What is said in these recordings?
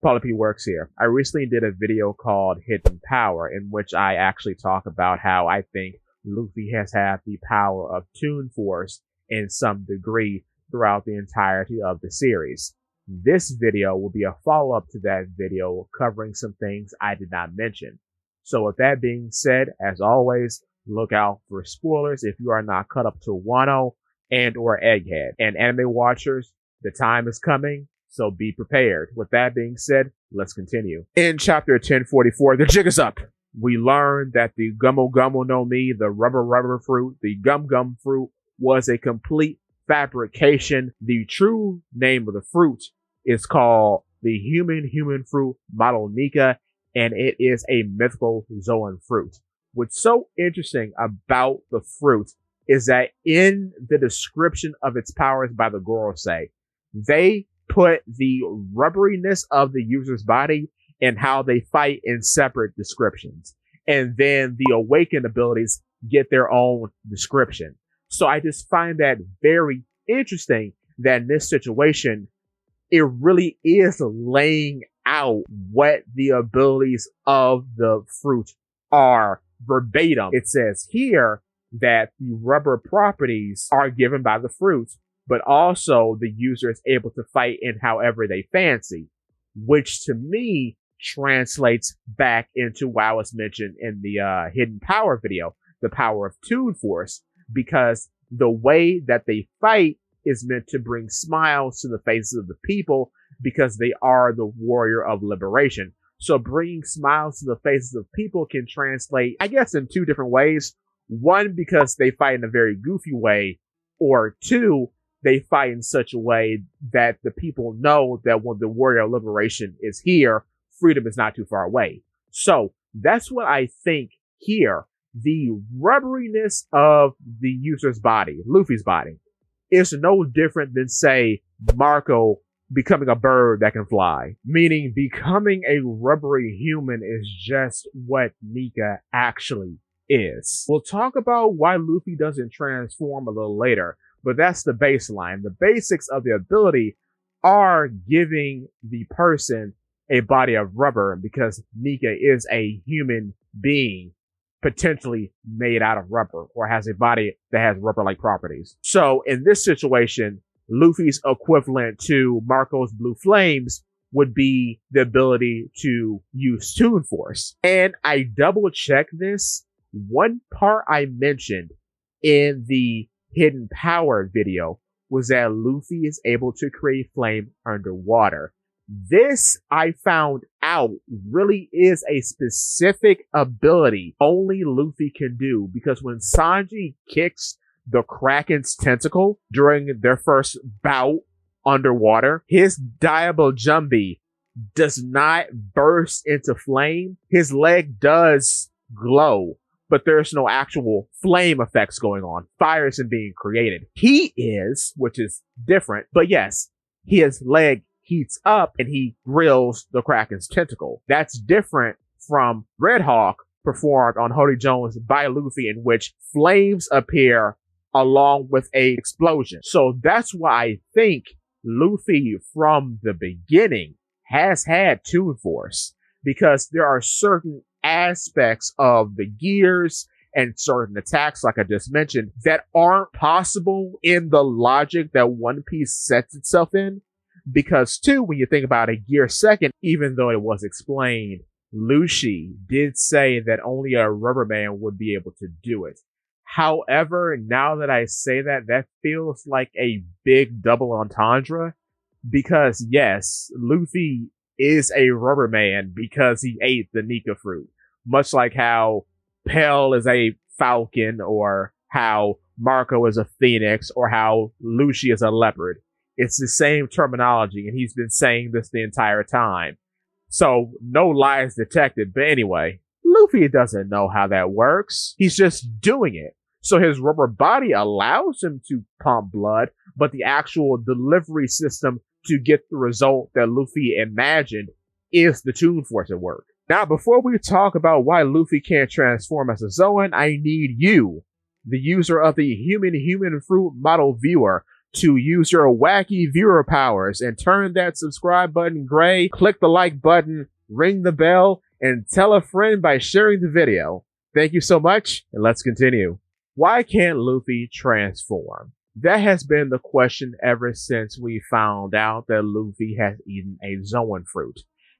Polyp Works here. I recently did a video called Hidden Power, in which I actually talk about how I think Luffy has had the power of Toon Force in some degree throughout the entirety of the series. This video will be a follow-up to that video covering some things I did not mention. So with that being said, as always, look out for spoilers if you are not caught up to Wano and or Egghead. And anime watchers, the time is coming, so be prepared. With that being said, let's continue. In chapter 1044, the jig is up. We learn that the Gummo Gummo no Mi, the rubber fruit, the Gum Gum fruit, was a complete fabrication. The true name of the fruit is called the human fruit model NIKA, and it is a mythical Zoan fruit. What's so interesting about the fruit is that in the description of its powers by the Gorosei, they put the rubberiness of the user's body and how they fight in separate descriptions. And then the awakened abilities get their own description. So I just find that very interesting that in this situation, it really is laying out what the abilities of the fruit are verbatim. It says here that the rubber properties are given by the fruit, but also the user is able to fight in however they fancy, which to me translates back into what I was mentioned in the Hidden Power video, the power of Toon Force, because the way that they fight is meant to bring smiles to the faces of the people because they are the warrior of liberation. So bringing smiles to the faces of people can translate, I guess, in two different ways. One, because they fight in a very goofy way, or two, they fight in such a way that the people know that when the warrior of liberation is here, freedom is not too far away. So that's what I think here. The rubberiness of the user's body, Luffy's body, is no different than, say, Marco becoming a bird that can fly. Meaning becoming a rubbery human is just what NIKA actually is. We'll talk about why Luffy doesn't transform a little later, but that's the baseline. The basics of the ability are giving the person a body of rubber because NIKA is a human being potentially made out of rubber or has a body that has rubber-like properties. So in this situation, Luffy's equivalent to Marco's blue flames would be the ability to use Toon Force. And I double-checked this. One part I mentioned in the Hidden Power video was that Luffy is able to create flame underwater. This, I found out, really is a specific ability only Luffy can do, because when Sanji kicks the Kraken's tentacle during their first bout underwater, his Diable Jumbi does not burst into flame. His leg does glow, but there's no actual flame effects going on. Fire isn't being created. He is, which is different, but yes, his leg heats up and he grills the Kraken's tentacle. That's different from Red Hawk performed on Holy Jones by Luffy, in which flames appear along with a explosion. So that's why I think Luffy from the beginning has had Toon Force, because there are certain aspects of the gears and certain attacks, like I just mentioned, that aren't possible in the logic that One Piece sets itself in. Because too, when you think about a gear second, even though it was explained, Lucy did say that only a rubber man would be able to do it. However, now that I say that, that feels like a big double entendre, because yes, Luffy is a rubber man because he ate the NIKA fruit. Much like how Pell is a falcon, or how Marco is a phoenix, or how Lucy is a leopard. It's the same terminology, and he's been saying this the entire time. So, no lies detected. But anyway, Luffy doesn't know how that works. He's just doing it. So his rubber body allows him to pump blood, but the actual delivery system to get the result that Luffy imagined is the Toon Force at work. Now, before we talk about why Luffy can't transform as a Zoan, I need you, the user of the human fruit model viewer, to use your wacky viewer powers and turn that subscribe button gray, click the like button, ring the bell, and tell a friend by sharing the video. Thank you so much, and let's continue. Why can't Luffy transform? That has been the question ever since we found out that Luffy has eaten a Zoan fruit.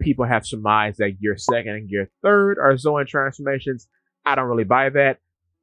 People have surmised that Gear 2nd and Gear 3rd are Zoan transformations. I don't really buy that.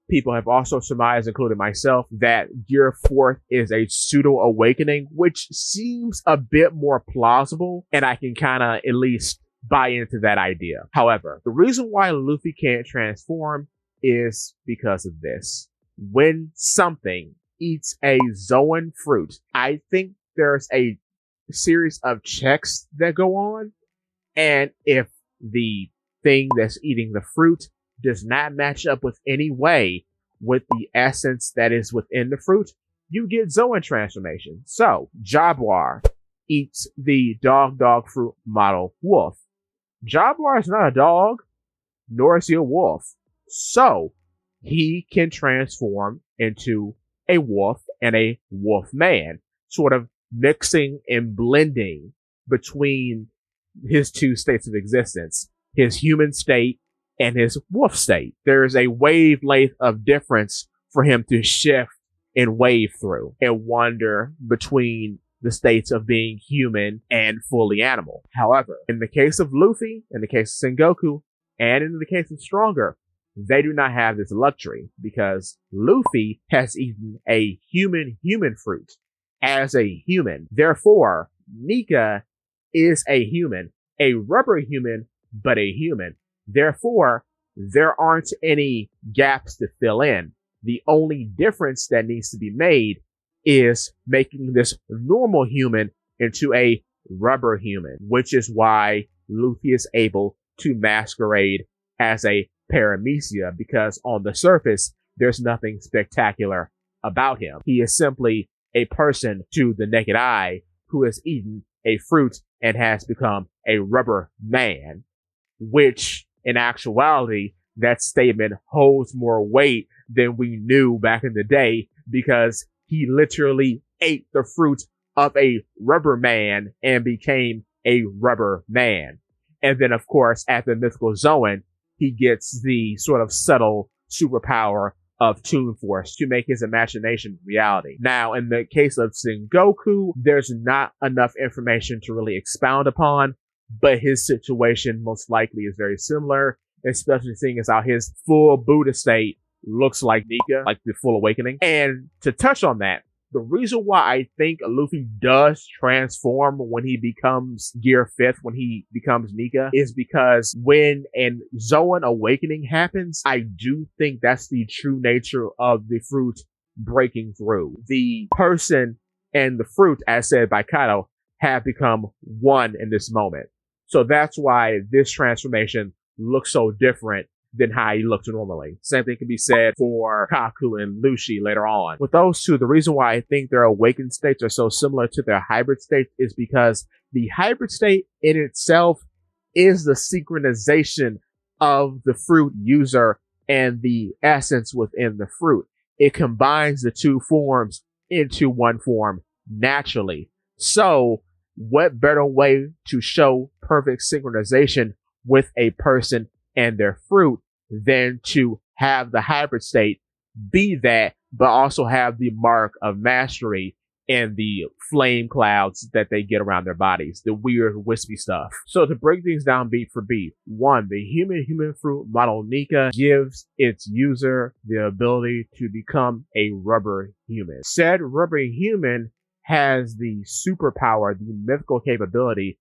People have also surmised, including myself, that Gear 4th is a pseudo-awakening, which seems a bit more plausible, and I can kind of at least buy into that idea. However, the reason why Luffy can't transform is because of this. When something eats a Zoan fruit, I think there's a series of checks that go on, and if the thing that's eating the fruit does not match up with any way with the essence that is within the fruit, you get Zoan transformation. So, Jaguar eats the dog fruit model wolf. Jaguar is not a dog, nor is he a wolf. So, he can transform into a wolf and a wolf man, sort of mixing and blending between his two states of existence, his human state and his wolf state. There's a wavelength of difference for him to shift and wave through and wander between the states of being human and fully animal. However, in the case of Luffy, in the case of Sengoku, and in the case of Stronger, they do not have this luxury because Luffy has eaten a human fruit as a human. Therefore, NIKA is a human, a rubber human, but a human. Therefore, there aren't any gaps to fill in. The only difference that needs to be made is making this normal human into a rubber human, which is why Luffy is able to masquerade as a paramecia, because on the surface, there's nothing spectacular about him. He is simply a person to the naked eye who has eaten a fruit and has become a rubber man, which in actuality, that statement holds more weight than we knew back in the day because he literally ate the fruit of a rubber man and became a rubber man. And then, of course, at the mythical Zoan, he gets the sort of subtle superpower of Toon Force to make his imagination reality. Now, in the case of Sengoku, there's not enough information to really expound upon, but his situation most likely is very similar, especially seeing as how his full Buddha state looks like NIKA, like the full awakening. And to touch on that, the reason why I think Luffy does transform when he becomes Gear 5th, when he becomes NIKA, is because when an Zoan awakening happens, I do think that's the true nature of the fruit breaking through. The person and the fruit, as said by Kaido, have become one in this moment. So that's why this transformation looks so different than how he looked normally. Same thing can be said for Kaku and Lucy later on. With those two, the reason why I think their awakened states are so similar to their hybrid states is because the hybrid state in itself is the synchronization of the fruit user and the essence within the fruit. It combines the two forms into one form naturally. So, what better way to show perfect synchronization with a person and their fruit than to have the hybrid state be that, but also have the mark of mastery and the flame clouds that they get around their bodies, the weird wispy stuff. So to break things down beat for beat, 1, the human fruit model NIKA gives its user the ability to become a rubber human. Said rubber human has the superpower, the mythical capability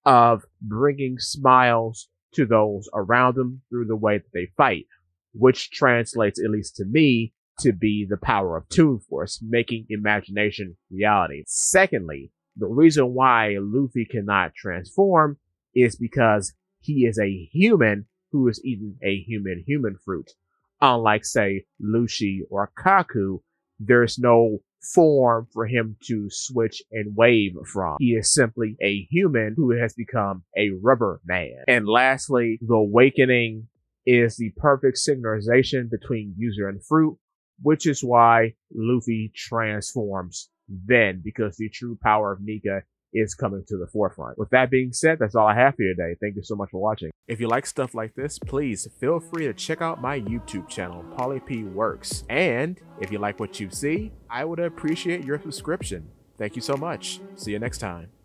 of bringing smiles to those around them through the way that they fight, which translates, at least to me, to be the power of Toon Force, making imagination reality. Secondly, the reason why Luffy cannot transform is because he is a human who has eaten a human fruit. Unlike, say, Lucy or Kaku, there's no form for him to switch and wave from. He is simply a human who has become a rubber man. And lastly, the awakening is the perfect synchronization between user and fruit, which is why Luffy transforms then, because the true power of NIKA is coming to the forefront. With that being said, that's all I have for you today. Thank you so much for watching. If you like stuff like this, please feel free to check out my YouTube channel, Pauly P Works. And if you like what you see, I would appreciate your subscription. Thank you so much. See you next time.